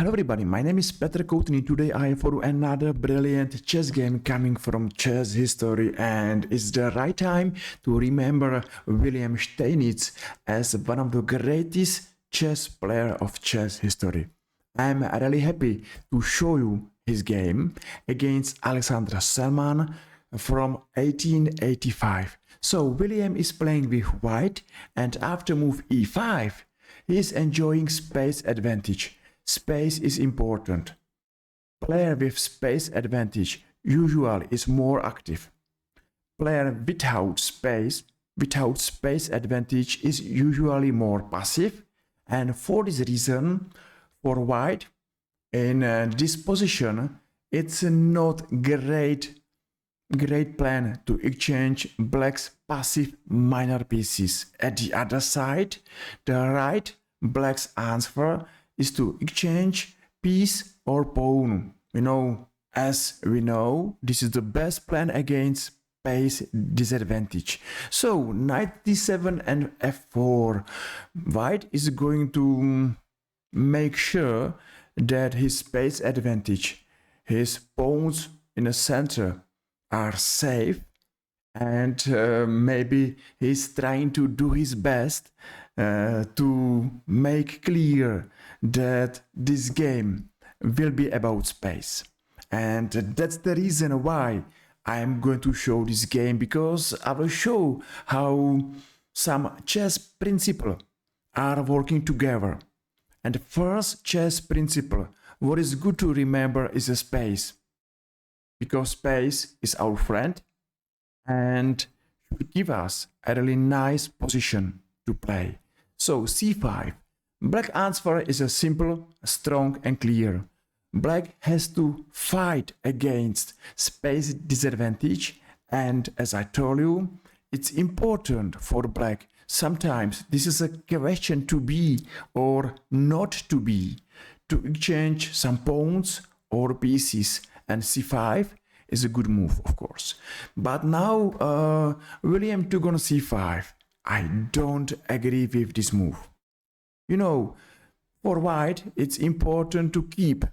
Hello everybody, my name is Petr Koutný. Today I have for you another brilliant chess game coming from chess history, and it's the right time to remember Wilhelm Steinitz as one of the greatest chess players of chess history. I'm really happy to show you his game against Alexander Selman from 1885. So William is playing with white, and after move e5, he is enjoying space advantage. Space is important. Player with space advantage usually is more active. Player without space advantage is usually more passive, and for this reason, for white in this position, it's not great plan to exchange black's passive minor pieces. At the other side, the right black's answer is to exchange piece or pawn. As we know, this is the best plan against space disadvantage. So knight d7 and f4. White is going to make sure that his space advantage, his pawns in the center are safe, and maybe he's trying to do his best to make clear that this game will be about space. And that's the reason why I'm going to show this game, because I will show how some chess principles are working together. And the first chess principle, what is good to remember, is a space. Because space is our friend and should give us a really nice position to play. So c5. Black answer is a simple, strong and clear. Black has to fight against space disadvantage, and as I told you, it's important for black. Sometimes this is a question to be or not to be, to exchange some pawns or pieces, and c5 is a good move, of course. But now William took on c5. I don't agree with this move. For white, it's important to keep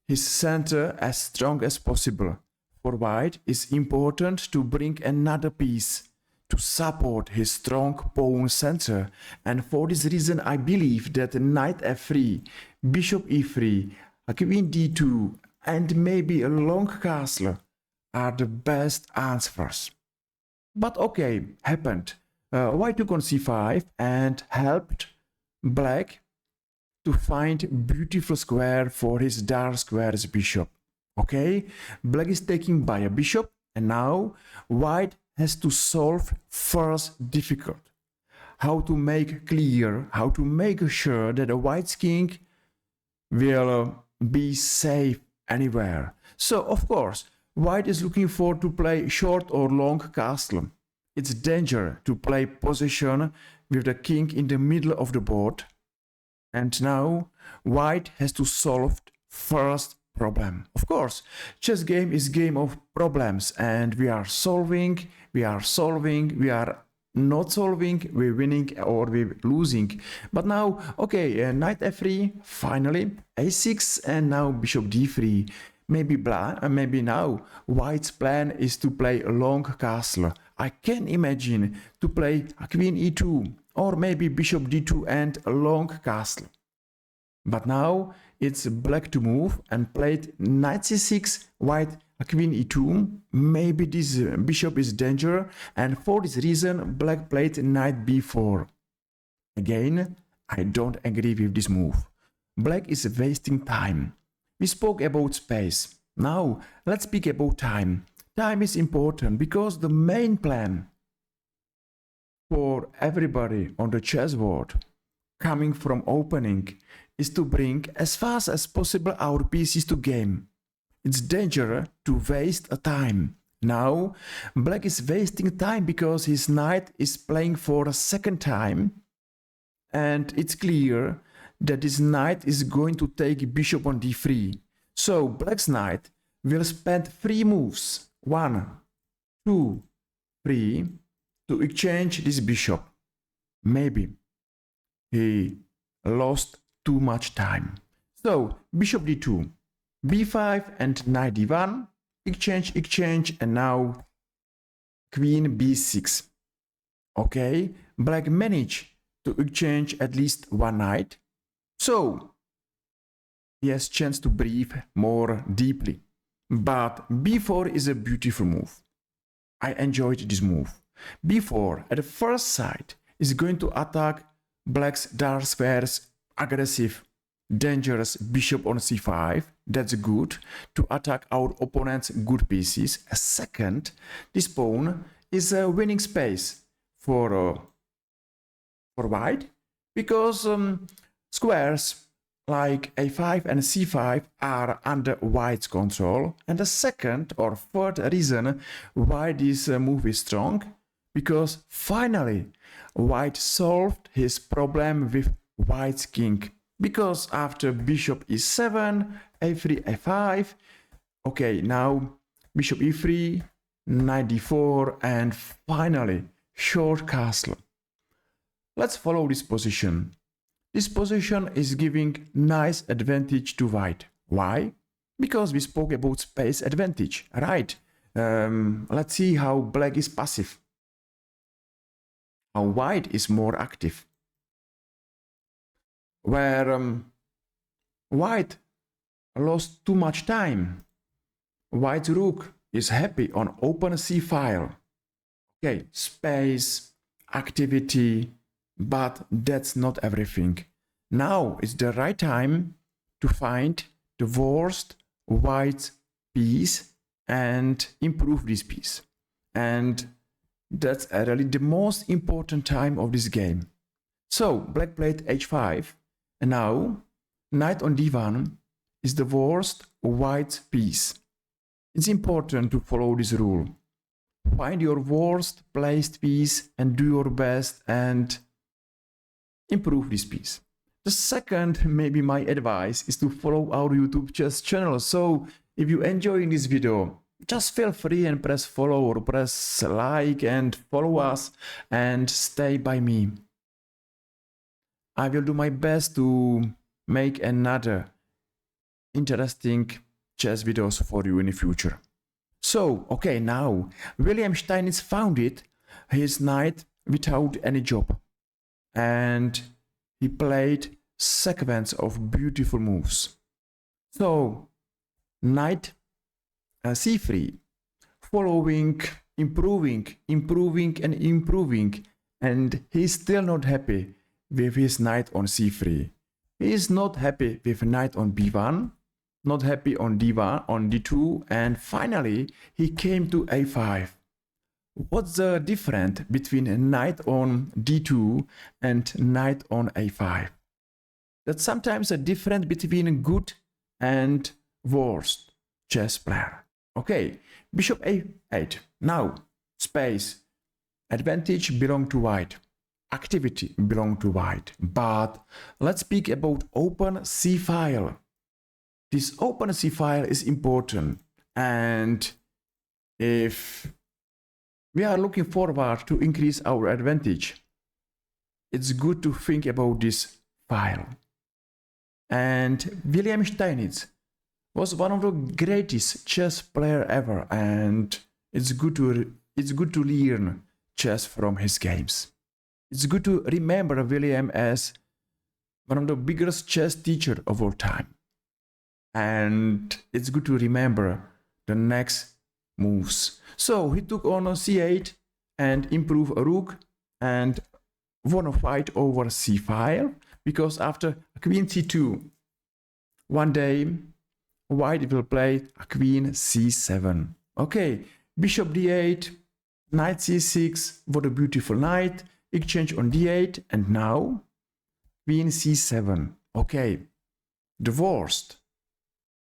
his center as strong as possible. For white, it's important to bring another piece to support his strong pawn center. And for this reason, I believe that knight f3, bishop e3, queen d2, and maybe a long castle are the best answers. But okay, happened. White took on c5 and helped black to find beautiful square for his dark square's bishop. Okay, black is taking by a bishop, and now white has to solve first difficult. How to make clear, how to make sure that the white's king will be safe anywhere. So of course, white is looking for to play short or long castle. It's danger to play position with the king in the middle of the board. And now white has to solve first problem. Of course, chess game is game of problems, and we are solving, we are not solving, we're winning or we're losing. But now, okay, knight f3, finally, a6, and now bishop d3. Maybe now white's plan is to play a long castle. I can imagine to play a queen e2, or maybe bishop d2 and a long castle. But now it's black to move and played knight c6, white a queen e2. Maybe this bishop is danger, and for this reason black played knight b4. Again, I don't agree with this move. Black is wasting time. We spoke about space. Now let's speak about time. Time is important because the main plan for everybody on the chessboard coming from opening is to bring as fast as possible our pieces to game. It's dangerous to waste a time. Now black is wasting time because his knight is playing for a second time, and it's clear that this knight is going to take bishop on d3. So black's knight will spend 3 moves, 1, 2, 3, to exchange this bishop. Maybe he lost too much time. So bishop d2, b5 and knight d1, exchange, and now queen b6. Okay, black managed to exchange at least one knight, so he has chance to breathe more deeply. But b4 is a beautiful move. I enjoyed this move. b4 at the first sight is going to attack black's dark squares, aggressive, dangerous bishop on c5. That's good to attack our opponent's good pieces. A second, this pawn is a winning space for white, because squares like a5 and c5 are under white's control. And the second or third reason why this move is strong, because finally white solved his problem with white's king. Because after bishop e7, a3, a5, okay, now bishop e3, knight d4, and finally short castle. Let's follow this position. This position is giving nice advantage to white. Why? Because we spoke about space advantage, right? Let's see how black is passive, how white is more active. Where white lost too much time, white's rook is happy on open c file. Okay, space, activity, but that's not everything. Now is the right time to find the worst white piece and improve this piece. And that's really the most important time of this game. So black played h5, and now knight on d1 is the worst white piece. It's important to follow this rule. Find your worst placed piece and do your best and improve this piece. The second, maybe my advice, is to follow our YouTube chess channel. So if you enjoy this video, just feel free and press follow or press like and follow us and stay by me. I will do my best to make another interesting chess videos for you in the future. So, okay, now Wilhelm Steinitz founded his knight without any job, and he played sequence of beautiful moves. So knight c3, following, improving, and he's still not happy with his knight on c3. He is not happy with knight on b1, not happy on d1, on d2, and finally he came to a5. What's the difference between a knight on d2 and knight on a5? That's sometimes a difference between good and worst chess player. Okay, bishop a8. Now, space, advantage belong to white. Activity belong to white. But let's speak about open c file. This open c file is important, and if we are looking forward to increase our advantage, it's good to think about this file. And Wilhelm Steinitz was one of the greatest chess player ever, and it's good to learn chess from his games. It's good to remember Wilhelm as one of the biggest chess teachers of all time. And it's good to remember the next moves. So he took on c8 and improved a rook and won a fight over c file, because after queen c2, one day white will play a queen c7. Okay, bishop d8, knight c6, what a beautiful knight, exchange on d8, and now queen c7. Okay, the worst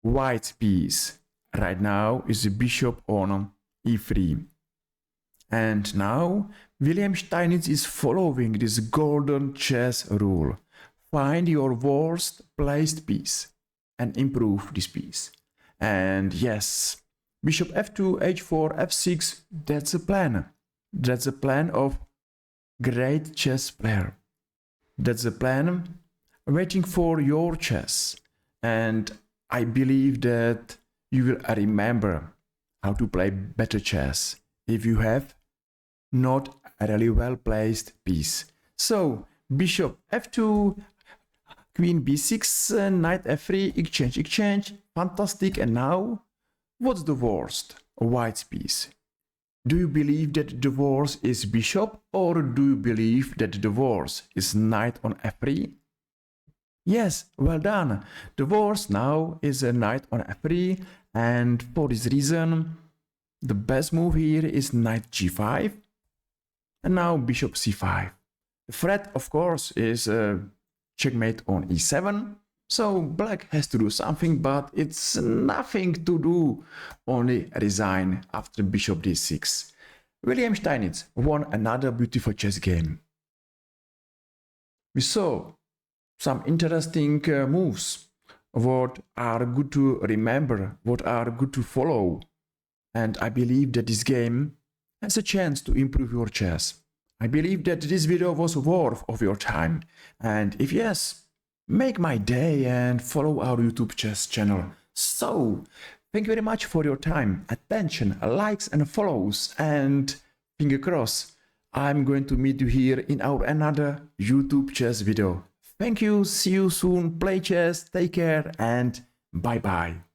white piece right now is the bishop on e3. And now Wilhelm Steinitz is following this golden chess rule. Find your worst placed piece and improve this piece. And yes, bishop f2, h4, f6, that's a plan. That's a plan of great chess player. That's a plan waiting for your chess. and I believe that you will remember how to play better chess if you have not a really well placed piece. So bishop f2, queen b6, knight f3, exchange, fantastic. And now, what's the worst? White's piece. Do you believe that the worst is bishop, or do you believe that the worst is knight on f3? Yes, well done. The worst now is a knight on f3, and for this reason, the best move here is knight g5, and now bishop c5. The threat, of course, is checkmate on e7. So black has to do something, but it's nothing to do, only resign after bishop d6. Wilhelm Steinitz won another beautiful chess game. We saw some interesting moves, what are good to remember, what are good to follow. And I believe that this game has a chance to improve your chess. I believe that this video was worth of your time. And if yes, make my day and follow our YouTube chess channel. So, thank you very much for your time, attention, likes and follows, and finger crossed, I'm going to meet you here in our another YouTube chess video. Thank you, see you soon, play chess, take care, and bye bye.